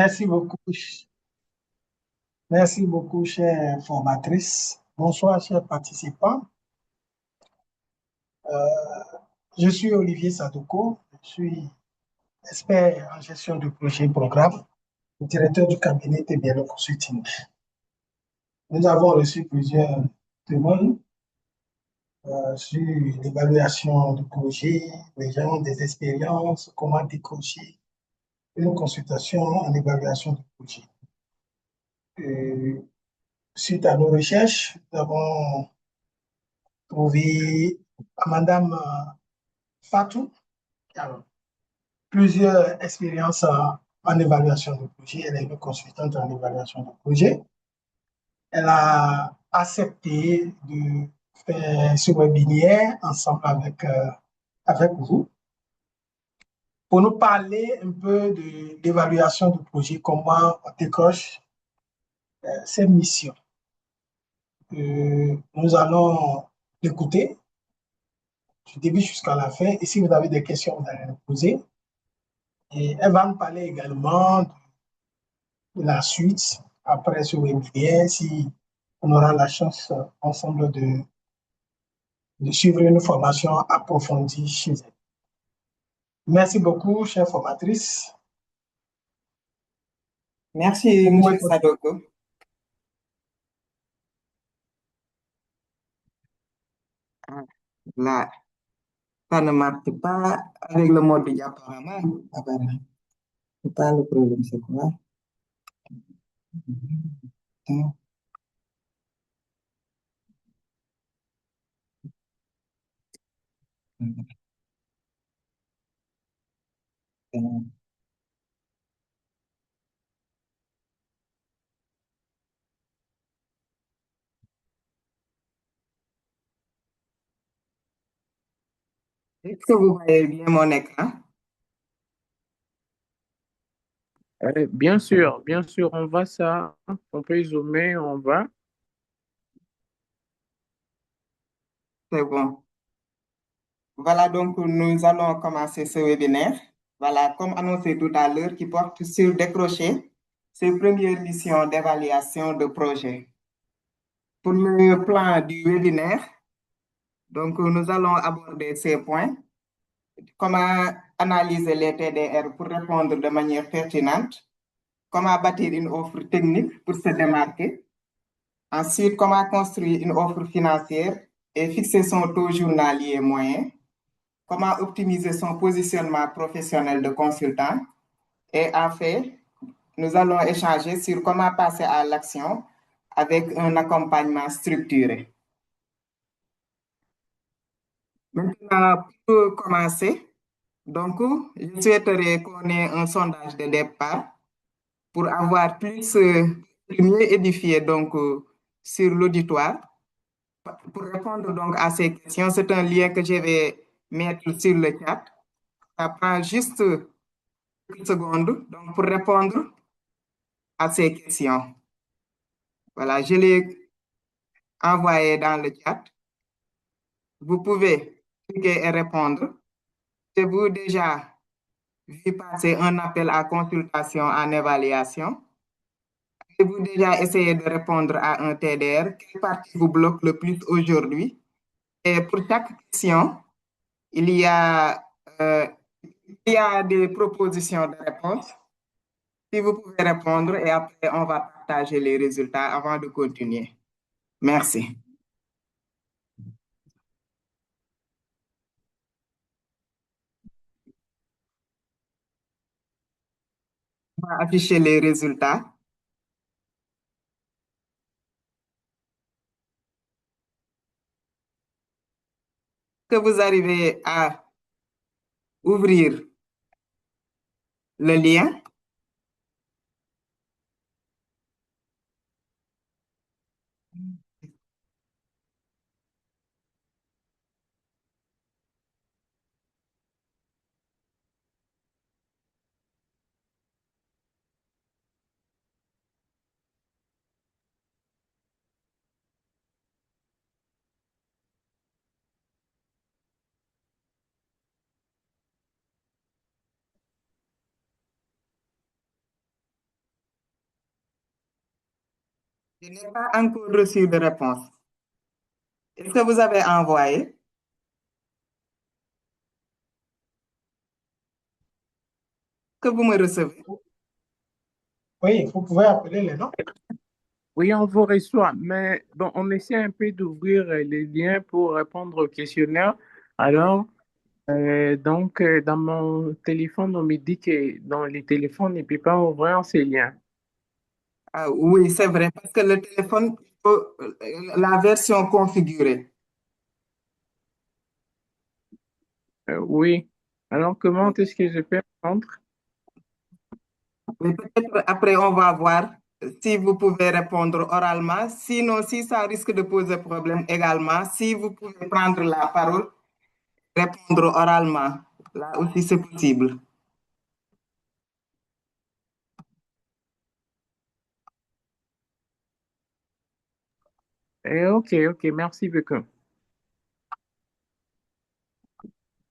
Merci beaucoup. Merci beaucoup, chère formatrice. Bonsoir, chers participants. Je suis Olivier Sadoko. Je suis expert en gestion de projet et programme, directeur du cabinet TBL Consulting. Nous avons reçu plusieurs demandes sur l'évaluation du projet, les gens des expériences, comment décrocher une consultation en évaluation du projet. Euh, Suite à nos recherches, nous avons trouvé Madame Fatou, qui a plusieurs expériences en évaluation de projet. Elle est une consultante en évaluation de projet. Elle a accepté de faire ce webinaire ensemble avec vous pour nous parler un peu de l'évaluation du projet, comment on décroche ces missions. Nous allons l'écouter du début jusqu'à la fin. Et si vous avez des questions, vous allez les poser. Et elle va nous parler également de la suite après ce webinaire, si on aura la chance ensemble de suivre une formation approfondie chez elle. Merci beaucoup, chère formatrice. Merci, Vous M. pouvez Sadoko. Là, ça ne marche pas avec le mode diaporama, apparemment. C'est pas le problème, c'est quoi? Est-ce que vous voyez bien mon écran? Bien sûr, on va ça. On peut zoomer, on va. C'est bon. Voilà, donc nous allons commencer ce webinaire. Voilà, comme annoncé tout à l'heure, qui porte sur décrocher ses premières missions d'évaluation de projet. Pour le plan du webinaire, donc nous allons aborder ces points. Comment analyser les TDR pour répondre de manière pertinente, comment bâtir une offre technique pour se démarquer, ensuite comment construire une offre financière et fixer son taux journalier moyen, comment optimiser son positionnement professionnel de consultant, et enfin, nous allons échanger sur comment passer à l'action avec un accompagnement structuré. Maintenant, pour commencer, donc, je souhaiterais qu'on ait un sondage de départ pour avoir mieux édifié donc, sur l'auditoire. Pour répondre donc à ces questions, c'est un lien que je vais mettre sur le chat. Ça prend juste quelques secondes donc, pour répondre à ces questions. Voilà, je l'ai envoyé dans le chat. Vous pouvez cliquer et répondre. Avez-vous déjà vu passer un appel à consultation en évaluation? Avez-vous déjà essayé de répondre à un TDR? Quelle partie vous bloque le plus aujourd'hui? Et pour chaque question, il y a des propositions de réponse. Si vous pouvez répondre et après, on va partager les résultats avant de continuer. Merci. On va afficher les résultats. Que vous arrivez à ouvrir le lien. Je n'ai pas encore reçu de réponse. Est-ce que vous avez envoyé? Que vous me recevez? Oui, vous pouvez appeler les noms. Oui, on vous reçoit, mais bon, on essaie un peu d'ouvrir les liens pour répondre au questionnaire. Alors, dans mon téléphone, on me dit que dans les téléphones, il ne peut pas ouvrir ces liens. Ah, oui, c'est vrai, parce que le téléphone, la version configurée. Oui. Alors, comment est-ce que je peux répondre? Mais peut-être après, on va voir si vous pouvez répondre oralement. Sinon, si ça risque de poser problème également, si vous pouvez prendre la parole, répondre oralement. Là aussi, c'est possible. Ok, ok, merci beaucoup.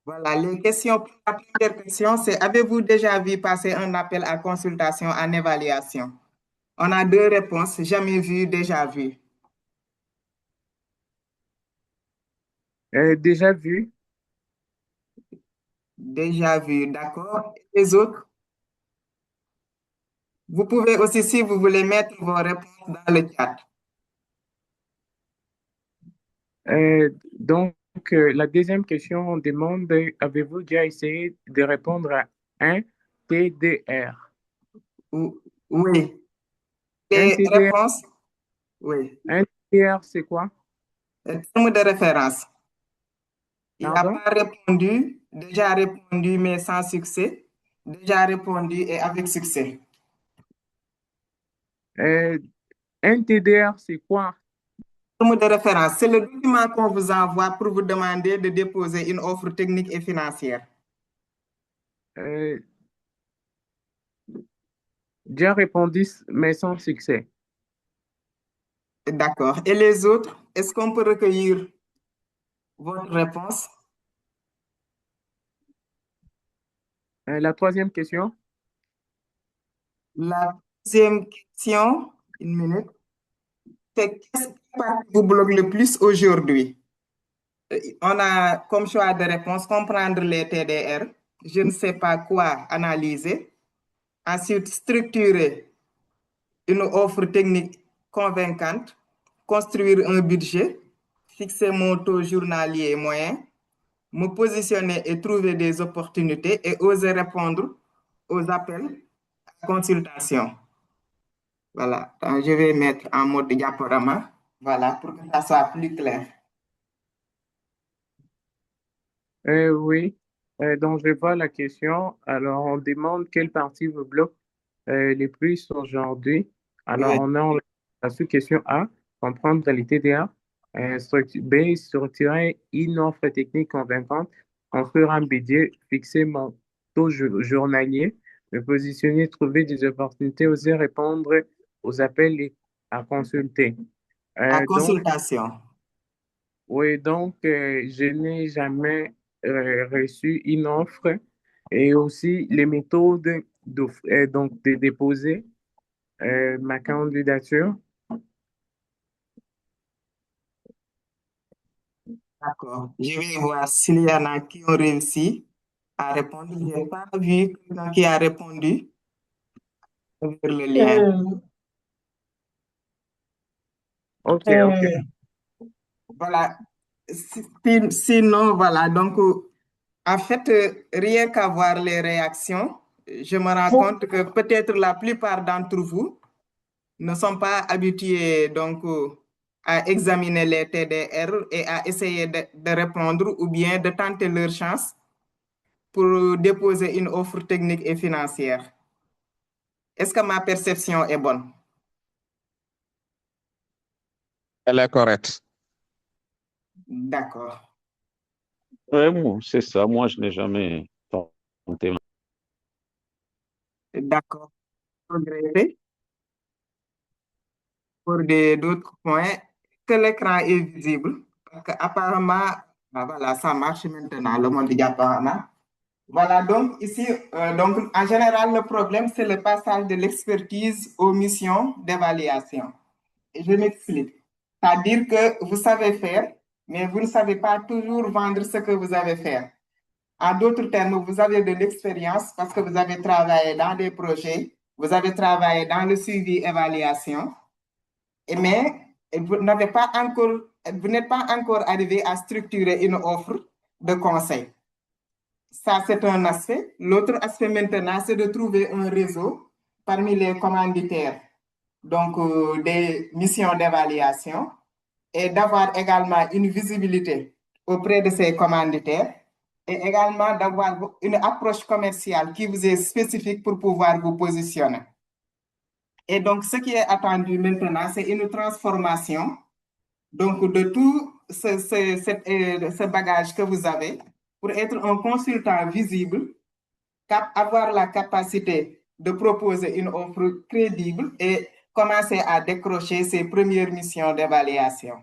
Voilà, les questions. La première question, c'est avez-vous déjà vu passer un appel à consultation en évaluation? On a deux réponses, jamais vu, déjà vu. Déjà vu? Déjà vu, d'accord. Les autres, vous pouvez aussi, si vous voulez, mettre vos réponses dans le chat. Donc, la deuxième question, on demande, avez-vous déjà essayé de répondre à un TDR? Oui. Un Les TDR, réponses, oui. un TDR, c'est quoi? Terme de référence. Il n'a Pardon? pas répondu, déjà répondu, mais sans succès. Déjà répondu et avec succès. Euh, un TDR, c'est quoi? Terme de référence, c'est le document qu'on vous envoie pour vous demander de déposer une offre technique et financière. Euh, Déjà répondu, mais sans succès. D'accord. Et les autres, est-ce qu'on peut recueillir votre réponse? La troisième question? La deuxième question, une minute, c'est qu'est-ce qui vous bloque le plus aujourd'hui? On a comme choix de réponse comprendre les TDR. Je ne sais pas quoi analyser. Ensuite, structurer une offre technique convaincante, construire un budget, fixer mon taux journalier moyen, me positionner et trouver des opportunités et oser répondre aux appels à consultation. Voilà, donc, je vais mettre en mode diaporama, voilà, pour que ça soit plus clair. Oui. Donc, je vois la question. Alors, on demande quelle partie vous bloque le plus aujourd'hui. Alors, Oui. on a la sous-question A, comprendre les TDA. B, structurer une offre technique convaincante, construire un budget, fixer mon taux journalier, me positionner, trouver des opportunités, oser répondre aux appels et à consulter. À Donc, consultation. oui, donc, je n'ai jamais reçu une offre et aussi les méthodes donc de déposer ma candidature. D'accord. Je vais voir s'il y en a qui ont réussi à répondre. Je n'ai pas vu quelqu'un qui a répondu vers le lien. Ok, ok. Euh, Voilà. Sinon, voilà. Donc, en fait, rien qu'à voir les réactions, je me rends vous, compte que peut-être la plupart d'entre vous ne sont pas habitués donc à examiner les TDR et à essayer de répondre ou bien de tenter leur chance pour déposer une offre technique et financière. Est-ce que ma perception est bonne? Elle est correcte. D'accord. Bon, c'est ça. Moi, je n'ai jamais tenté. D'accord. Progresser pour d'autres points que l'écran est visible. Parce qu'apparemment, voilà, ça marche maintenant, le monde apparemment. Voilà, donc ici, donc, en général, le problème, c'est le passage de l'expertise aux missions d'évaluation. Je m'explique. C'est-à-dire que vous savez faire, mais vous ne savez pas toujours vendre ce que vous avez fait. En d'autres termes, vous avez de l'expérience parce que vous avez travaillé dans des projets, vous avez travaillé dans le suivi évaluation, mais vous n'êtes pas encore arrivé à structurer une offre de conseil. Ça, c'est un aspect. L'autre aspect maintenant, c'est de trouver un réseau parmi les commanditaires, donc des missions d'évaluation, et d'avoir également une visibilité auprès de ces commanditaires et également d'avoir une approche commerciale qui vous est spécifique pour pouvoir vous positionner. Et donc, ce qui est attendu maintenant, c'est une transformation donc, de tout ce bagage que vous avez pour être un consultant visible, avoir la capacité de proposer une offre crédible et commencer à décrocher ses premières missions d'évaluation.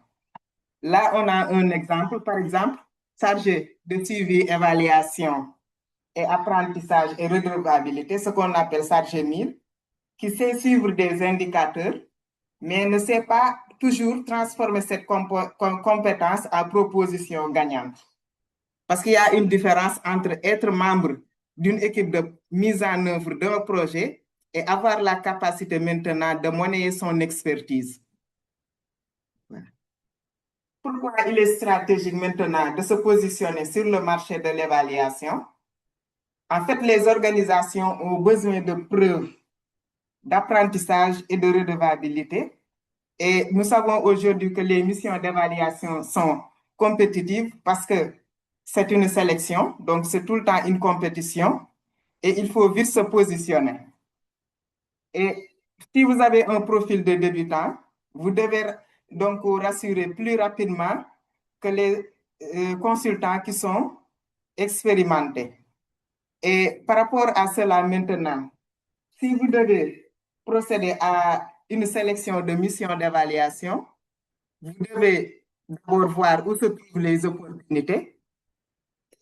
Là, on a un exemple, par exemple, chargé de suivi, évaluation et apprentissage et redevabilité, ce qu'on appelle chargé 1000, qui sait suivre des indicateurs, mais ne sait pas toujours transformer cette compétence en proposition gagnante. Parce qu'il y a une différence entre être membre d'une équipe de mise en œuvre d'un projet et avoir la capacité maintenant de monnayer son expertise. Pourquoi il est stratégique maintenant de se positionner sur le marché de l'évaluation? En fait, les organisations ont besoin de preuves d'apprentissage et de redevabilité. Et nous savons aujourd'hui que les missions d'évaluation sont compétitives parce que c'est une sélection, donc c'est tout le temps une compétition et il faut vite se positionner. Et si vous avez un profil de débutant, vous devez donc vous rassurer plus rapidement que les consultants qui sont expérimentés. Et par rapport à cela maintenant, si vous devez procéder à une sélection de missions d'évaluation, vous devez d'abord voir où se trouvent les opportunités,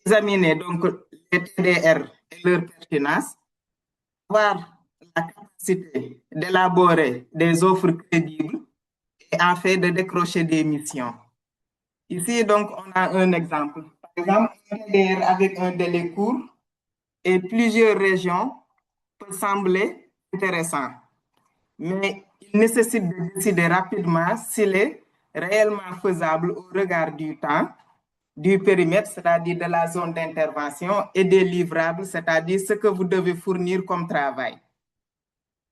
examiner donc les TDR et leur pertinence, voir la capacité d'élaborer des offres crédibles et en fait de décrocher des missions. Ici, donc, on a un exemple. Par exemple, un TDR avec un délai court et plusieurs régions peut sembler intéressant, mais il nécessite de décider rapidement s'il est réellement faisable au regard du temps, du périmètre, c'est-à-dire de la zone d'intervention, et des livrables, c'est-à-dire ce que vous devez fournir comme travail.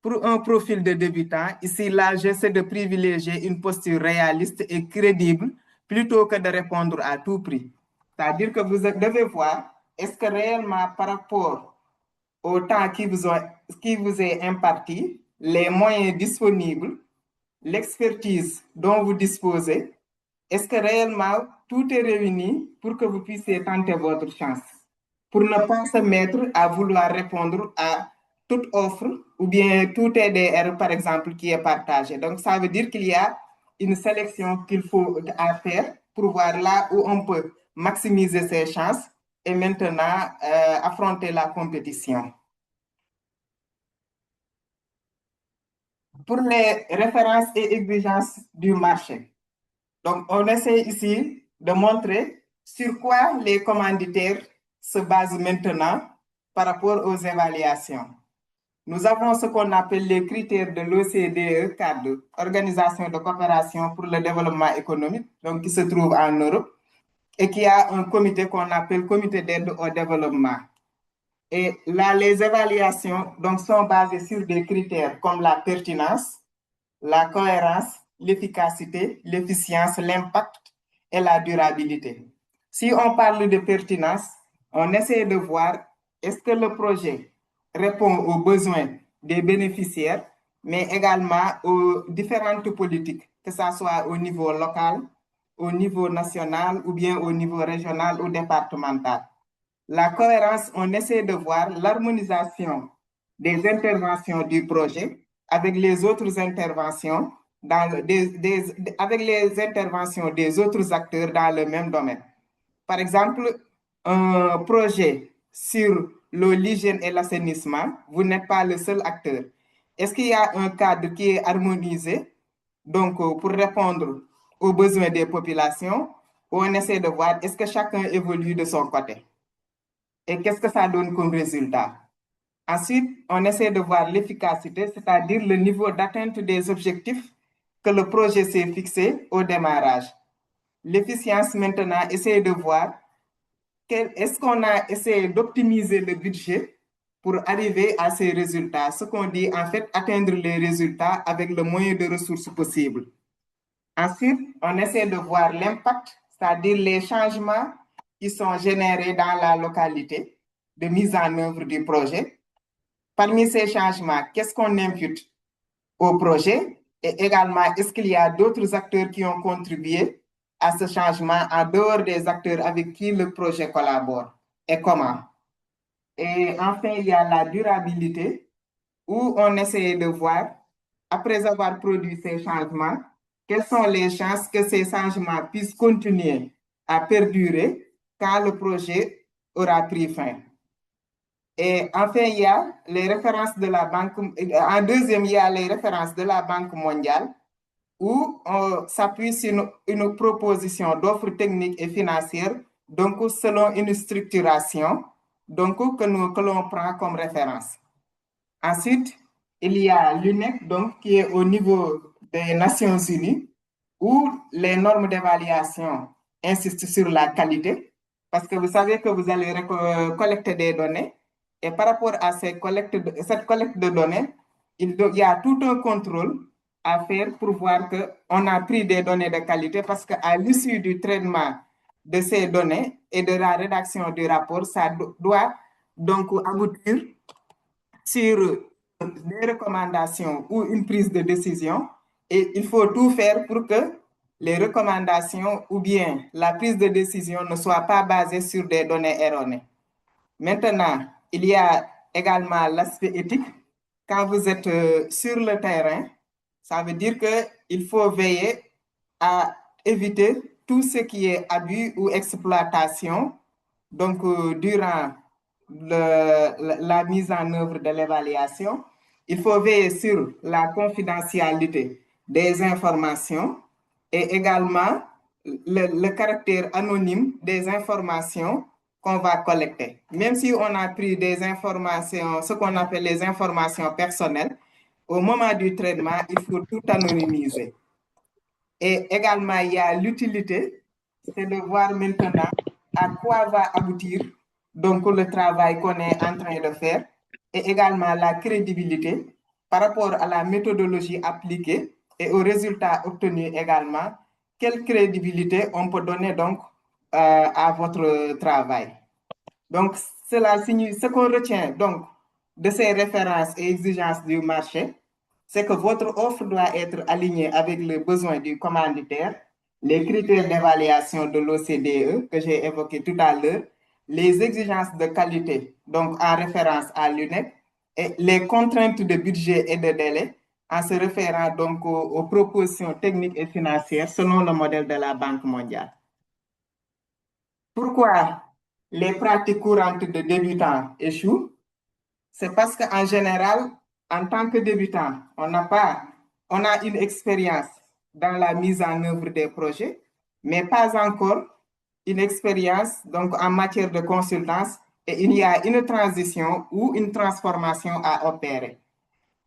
Pour un profil de débutant, ici, là, j'essaie de privilégier une posture réaliste et crédible plutôt que de répondre à tout prix. C'est-à-dire que vous devez voir, est-ce que réellement par rapport au temps qui vous est imparti, les moyens disponibles, l'expertise dont vous disposez, est-ce que réellement tout est réuni pour que vous puissiez tenter votre chance? Pour ne pas se mettre à vouloir répondre à toute offre ou bien tout TDR, par exemple, qui est partagé. Donc, ça veut dire qu'il y a une sélection qu'il faut faire pour voir là où on peut maximiser ses chances et maintenant affronter la compétition. Pour les références et exigences du marché. Donc, on essaie ici de montrer sur quoi les commanditaires se basent maintenant par rapport aux évaluations. Nous avons ce qu'on appelle les critères de l'OCDE, cadre, Organisation de coopération pour le développement économique, donc qui se trouve en Europe, et qui a un comité qu'on appelle comité d'aide au développement. Et là, les évaluations donc, sont basées sur des critères comme la pertinence, la cohérence, l'efficacité, l'efficience, l'impact et la durabilité. Si on parle de pertinence, on essaie de voir est-ce que le projet répond aux besoins des bénéficiaires, mais également aux différentes politiques, que ce soit au niveau local, au niveau national ou bien au niveau régional ou départemental. La cohérence, on essaie de voir l'harmonisation des interventions du projet avec les autres interventions, avec les interventions des autres acteurs dans le même domaine. Par exemple, un projet sur l'eau, l'hygiène et l'assainissement, vous n'êtes pas le seul acteur. Est-ce qu'il y a un cadre qui est harmonisé donc pour répondre aux besoins des populations, où on essaie de voir est-ce que chacun évolue de son côté et qu'est-ce que ça donne comme résultat. Ensuite, on essaie de voir l'efficacité, c'est-à-dire le niveau d'atteinte des objectifs que le projet s'est fixé au démarrage. L'efficience, maintenant, essaie de voir est-ce qu'on a essayé d'optimiser le budget pour arriver à ces résultats. Ce qu'on dit, en fait, atteindre les résultats avec le moins de ressources possible. Ensuite, on essaie de voir l'impact, c'est-à-dire les changements qui sont générés dans la localité de mise en œuvre du projet. Parmi ces changements, qu'est-ce qu'on impute au projet? Et également, est-ce qu'il y a d'autres acteurs qui ont contribué à ce changement en dehors des acteurs avec qui le projet collabore? Et comment? Et enfin, il y a la durabilité, où on essaie de voir, après avoir produit ces changements, quelles sont les chances que ces changements puissent continuer à perdurer quand le projet aura pris fin. Et enfin, il y a les références de la Banque, en deuxième, il y a les références de la Banque mondiale, où on s'appuie sur une proposition d'offres techniques et financières, donc selon une structuration, donc que l'on prend comme référence. Ensuite, il y a l'UNEP, donc qui est au niveau des Nations Unies, où les normes d'évaluation insistent sur la qualité, parce que vous savez que vous allez collecter des données, et par rapport à cette collecte de données, il y a tout un contrôle à faire pour voir qu'on a pris des données de qualité, parce qu'à l'issue du traitement de ces données et de la rédaction du rapport, ça doit donc aboutir sur des recommandations ou une prise de décision, et il faut tout faire pour que les recommandations ou bien la prise de décision ne soit pas basée sur des données erronées. Maintenant, il y a également l'aspect éthique. Quand vous êtes sur le terrain, ça veut dire qu'il faut veiller à éviter tout ce qui est abus ou exploitation, donc durant la mise en œuvre de l'évaluation. Il faut veiller sur la confidentialité des informations et également le caractère anonyme des informations qu'on va collecter. Même si on a pris des informations, ce qu'on appelle les informations personnelles, au moment du traitement, il faut tout anonymiser. Et également, il y a l'utilité, c'est de voir maintenant à quoi va aboutir donc le travail qu'on est en train de faire, et également la crédibilité par rapport à la méthodologie appliquée et aux résultats obtenus également. Quelle crédibilité on peut donner donc à votre travail? Donc, cela signifie ce qu'on retient donc de ces références et exigences du marché, c'est que votre offre doit être alignée avec les besoins du commanditaire, les critères d'évaluation de l'OCDE que j'ai évoqués tout à l'heure, les exigences de qualité, donc en référence à l'UNEP, et les contraintes de budget et de délai en se référant donc aux propositions techniques et financières selon le modèle de la Banque mondiale. Pourquoi les pratiques courantes de débutants échouent? C'est parce qu'en général, en tant que débutant, on a une expérience dans la mise en œuvre des projets, mais pas encore une expérience donc en matière de consultance, et il y a une transition ou une transformation à opérer.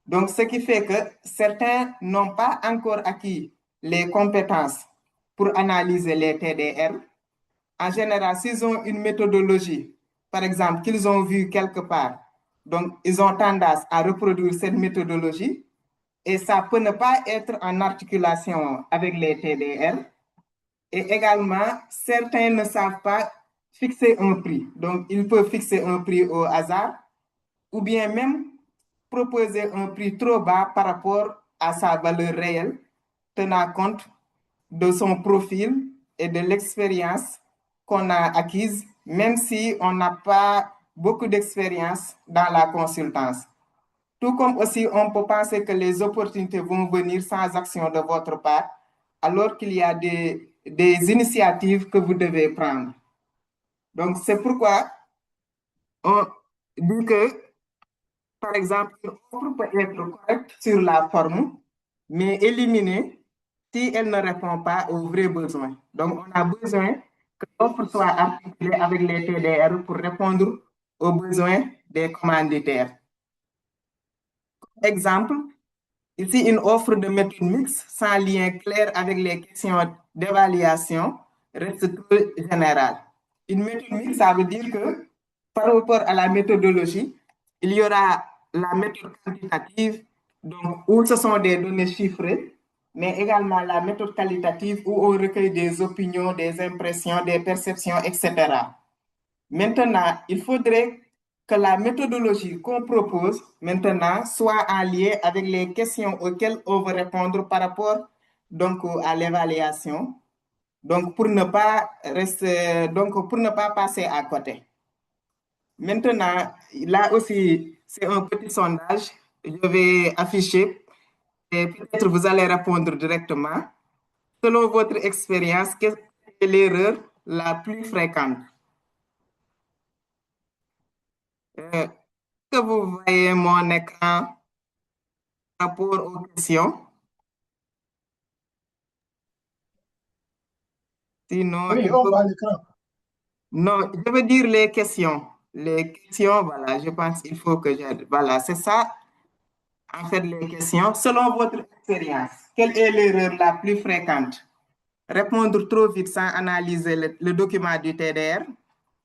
Donc, ce qui fait que certains n'ont pas encore acquis les compétences pour analyser les TDR. En général, s'ils ont une méthodologie, par exemple, qu'ils ont vue quelque part, donc ils ont tendance à reproduire cette méthodologie, et ça peut ne pas être en articulation avec les TDR. Et également, certains ne savent pas fixer un prix. Donc, ils peuvent fixer un prix au hasard, ou bien même proposer un prix trop bas par rapport à sa valeur réelle, tenant compte de son profil et de l'expérience qu'on a acquise, même si on n'a pas beaucoup d'expérience dans la consultance. Tout comme aussi, on peut penser que les opportunités vont venir sans action de votre part, alors qu'il y a des initiatives que vous devez prendre. Donc, c'est pourquoi on dit que, par exemple, une offre peut être correcte sur la forme, mais éliminer si elle ne répond pas aux vrais besoins. Donc, on a besoin que l'offre soit articulée avec les TDR pour répondre aux besoins des commanditaires. Exemple, ici, une offre de méthode mixte sans lien clair avec les questions d'évaluation reste trop générale. Une méthode mixte, ça veut dire que par rapport à la méthodologie, il y aura la méthode quantitative, donc où ce sont des données chiffrées, mais également la méthode qualitative où on recueille des opinions, des impressions, des perceptions, etc. Maintenant, il faudrait que la méthodologie qu'on propose maintenant soit en lien avec les questions auxquelles on veut répondre par rapport donc à l'évaluation. Donc pour ne pas rester, donc pour ne pas passer à côté. Maintenant, là aussi, c'est un petit sondage. Je vais afficher et peut-être vous allez répondre directement. Selon votre expérience, quelle est l'erreur la plus fréquente? Est-ce que vous voyez mon écran par rapport aux questions? Sinon, Oui, on voit l'écran. non, je veux dire les questions. Les questions, voilà, je pense qu'il faut que je... Voilà, c'est ça, en fait, les questions. Selon votre expérience, quelle est l'erreur la plus fréquente? Répondre trop vite sans analyser le document du TDR,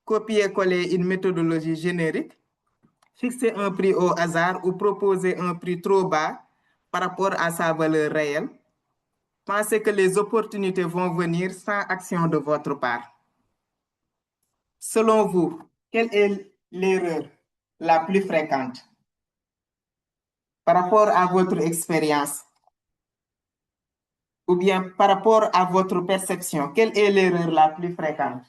copier-coller une méthodologie générique, fixer un prix au hasard ou proposer un prix trop bas par rapport à sa valeur réelle. Pensez que les opportunités vont venir sans action de votre part. Selon vous, quelle est l'erreur la plus fréquente par rapport à votre expérience ou bien par rapport à votre perception? Quelle est l'erreur la plus fréquente?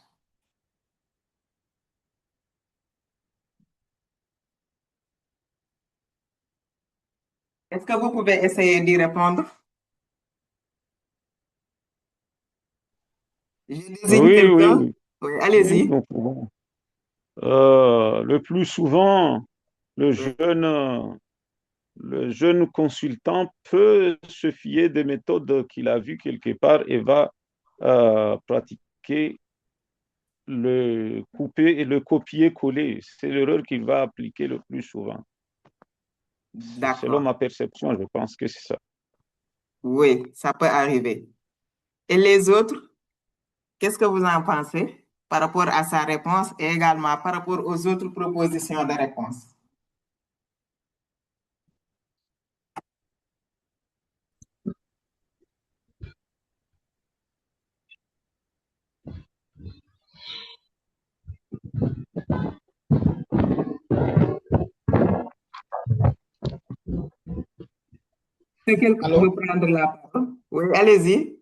Est-ce que vous pouvez essayer d'y répondre? Je désigne Oui, oui, quelqu'un. oui, Oui, oui, allez-y. nous pouvons. Le plus souvent, le Oui. jeune, le jeune consultant peut se fier des méthodes qu'il a vues quelque part et va pratiquer le couper et le copier-coller. C'est l'erreur qu'il va appliquer le plus souvent. Selon D'accord. ma perception, je pense que c'est ça. Oui, ça peut arriver. Et les autres, qu'est-ce que vous en pensez par rapport à sa réponse et également par rapport aux autres propositions de réponse? Est-ce que quelqu'un Allô? veut prendre la parole? Oui, allez-y.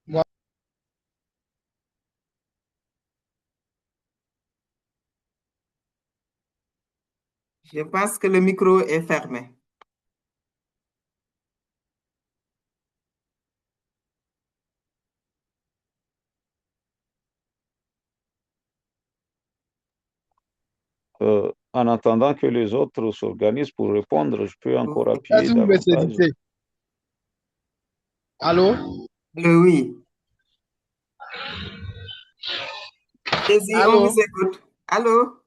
Moi, Je pense que le micro est fermé. En attendant que les autres s'organisent pour répondre, je peux encore est-ce appuyer que vous me davantage. saisissez? Allô? Oui. Allez-y, on vous Allô? écoute. Allô?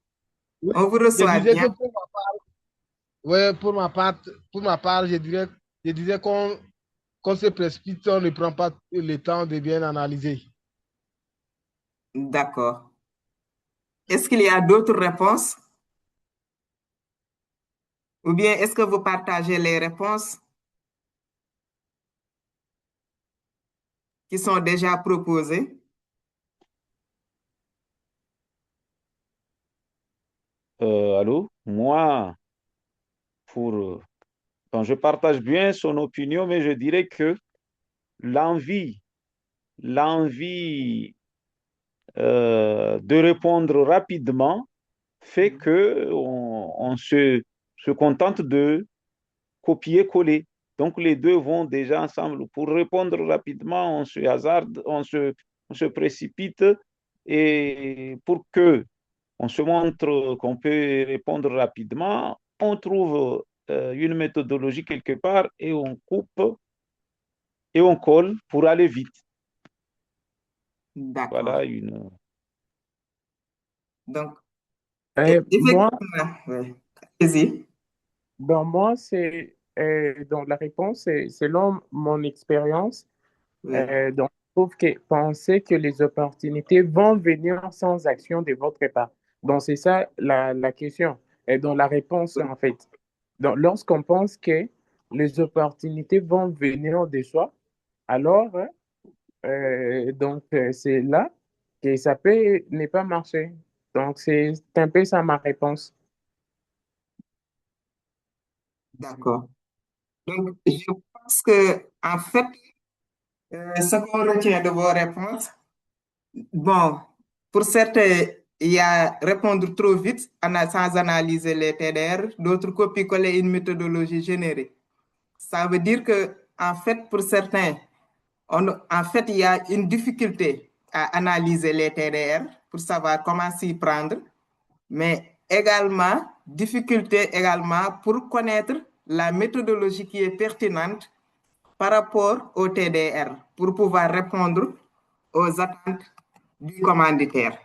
Oui, On vous je reçoit disais bien. que ouais, pour ma part, je disais qu'on se précipite, on ne prend pas le temps de bien analyser. D'accord. Est-ce qu'il y a d'autres réponses? Ou bien est-ce que vous partagez les réponses qui sont déjà proposées? Allô? Moi, pour, quand je partage bien son opinion, mais je dirais que l'envie, l'envie de répondre rapidement fait que on se contente de copier-coller. Donc les deux vont déjà ensemble. Pour répondre rapidement, on se hasarde, on se précipite et pour que on se montre qu'on peut répondre rapidement, on trouve une méthodologie quelque part et on coupe et on colle pour aller vite. D'accord. Voilà une. Donc, Moi, effectivement, oui. Allez-y. dans moi, c'est dans la réponse, c'est selon mon expérience. Oui. Donc, je trouve que penser que les opportunités vont venir sans action de votre part. Donc, c'est ça la question. Et dans la réponse, en fait. Donc, lorsqu'on pense que les opportunités vont venir de soi, alors, c'est là que ça peut ne pas marcher. Donc, c'est un peu ça ma réponse. D'accord. Donc, je pense que, en fait, ce qu'on retient de vos réponses, bon, pour certains, il y a répondre trop vite sans analyser les TDR, d'autres copier-coller une méthodologie générique. Ça veut dire que, en fait, pour certains, en fait, il y a une difficulté à analyser les TDR pour savoir comment s'y prendre, mais également, difficulté également pour connaître la méthodologie qui est pertinente par rapport au TDR pour pouvoir répondre aux attentes du commanditaire.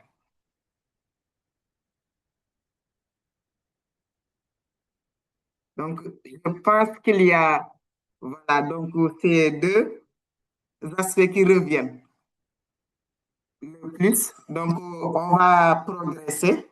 Donc, je pense qu'il y a voilà, donc, ces deux aspects qui reviennent le plus. Donc, on va progresser.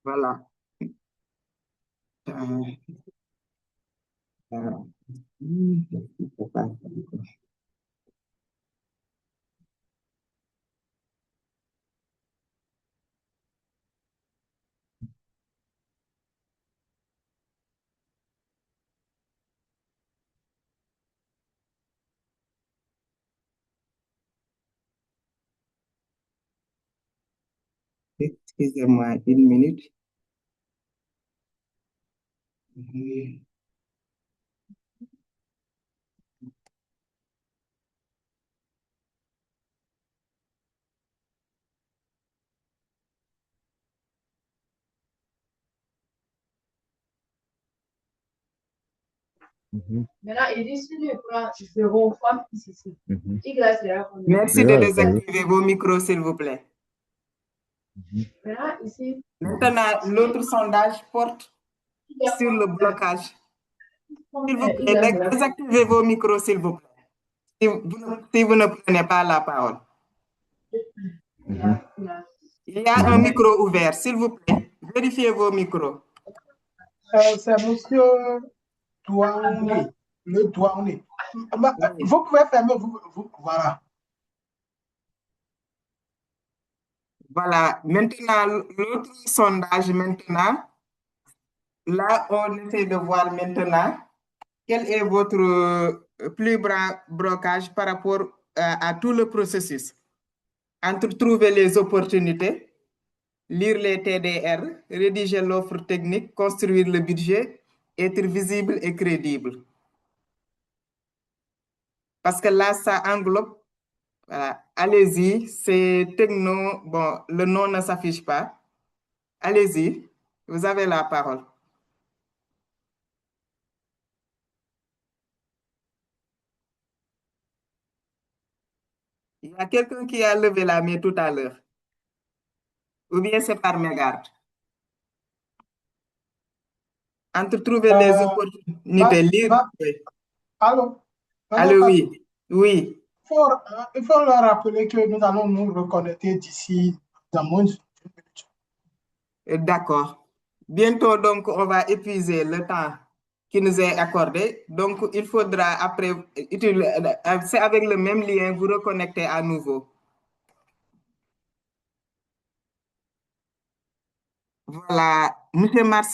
Voilà. Excusez-moi une minute. Maintenant, il décide de prendre zéro fois ici. Il glace là. Merci de désactiver vos micros, s'il vous plaît. Maintenant, ici. Maintenant, l'autre sondage porte sur le blocage. S'il vous plaît, désactivez vos micros, s'il vous plaît. Si vous ne prenez pas la parole. Il y a un micro ouvert, s'il vous plaît. Vérifiez vos micros. C'est monsieur Douané, le Douané. Vous pouvez fermer, voilà. Voilà. Maintenant, l'autre sondage, maintenant, là, on essaie de voir maintenant quel est votre plus grand blocage par rapport à tout le processus. Entre trouver les opportunités, lire les TDR, rédiger l'offre technique, construire le budget, être visible et crédible. Parce que là, ça englobe, voilà, allez-y, c'est techno, bon, le nom ne s'affiche pas. Allez-y, vous avez la parole. Il y a quelqu'un qui a levé la main tout à l'heure. Ou bien c'est par mégarde. Entre trouver les opportunités, lire. Oui. Allô? Allô, oui. Oui. Il faut leur rappeler que nous allons nous reconnecter d'ici dans moins d'une minute. D'accord. Bientôt, donc, on va épuiser le temps qui nous est accordé. Donc, il faudra après, c'est avec le même lien, vous reconnecter à nouveau. Voilà. Monsieur Marcel.